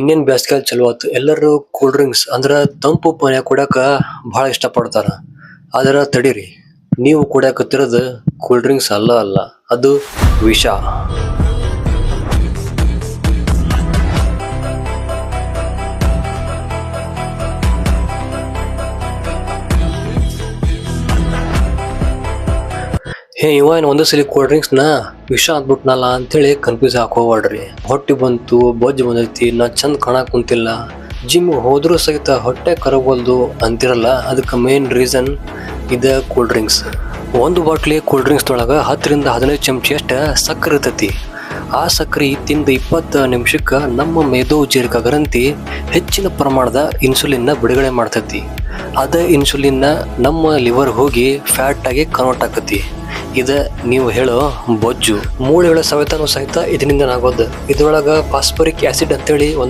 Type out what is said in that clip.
ಇನ್ನೇನ್ ಬೇಸಿಗೆ ಚಲೋ ಆತು. ಎಲ್ಲರೂ ಕೂಲ್ ಡ್ರಿಂಕ್ಸ್ ಅಂದ್ರ ತಂಪು ಪಾನೀಯ ಕುಡ್ಯಾಕ ಬಹಳ ಇಷ್ಟ ಪಡ್ತಾರ. ಆದ್ರ ತಡೀರಿ, ನೀವು ಕುಡ್ಯಾಕತ್ತಿರೋದು ಕೂಲ್ ಡ್ರಿಂಕ್ಸ್ ಅಲ್ಲ, ಅದು ವಿಷ. ಇವ ಒಂದೇ ಸಲ ಕೂಲ್ ಡ್ರಿಂಕ್ಸ್ ನ ವಿಷ ಅಂದ್ಬಿಟ್ನಲ್ಲ ಅಂತೇಳಿ ಕನ್ಫ್ಯೂಸ್ ಹಾಕೋಬೇಡ್ರಿ. ಹೊಟ್ಟಿ ಬಂತು, ಬೊಜ್ಜು ಬಂದೈತಿ, ನಾ ಚಂದ ಕಾಣಕ್ ಕುಂತಿಲ್ಲ, ಜಿಮ್ ಹೋದ್ರೂ ಸಹಿತ ಹೊಟ್ಟೆ ಕರಗೋಲ್ದು ಅಂತಿರಲ್ಲ, ಅದಕ್ಕೆ ಮೇನ್ ರೀಸನ್ ಇದ ಕೂಲ್ ಡ್ರಿಂಕ್ಸ್. ಒಂದು ಬಾಟ್ಲಿ ಕೂಲ್ ಡ್ರಿಂಕ್ಸ್ ದೊಳಗ 10 ರಿಂದ 15 ಚಮಚಿ ಅಷ್ಟ ಸಕ್ಕರೆ ಇರ್ತೈತಿ. ಆ ಸಕ್ಕರೆ ತಿಂದ 20 ನಿಮಿಷಕ್ಕ ನಮ್ಮ ಮೇದೋಜೀರಕ ಗ್ರಂಥಿ ಹೆಚ್ಚಿನ ಪ್ರಮಾಣದ ಇನ್ಸುಲಿನ್ ಬಿಡುಗಡೆ ಮಾಡ್ತೈತಿ. ಅದ ಇನ್ಸುಲಿನ್ ನಮ್ಮ ಲಿವರ್ ಹೋಗಿ ಫ್ಯಾಟ್ ಆಗಿ ಕನ್ವರ್ಟ್ ಆಕತಿ. ಇದ ನೀವು ಹೇಳೋ ಬೊಜ್ಜು. ಮೂಳೆಗಳ ಸವೆತನೂ ಸಹಿತ ಇದರಿಂದ ಆಗೋದು. ಇದ್ರೊಳಗ ಫಾಸ್ಫರಿಕ್ ಆಸಿಡ್ ಅಂತೇಳಿ ಒಂದು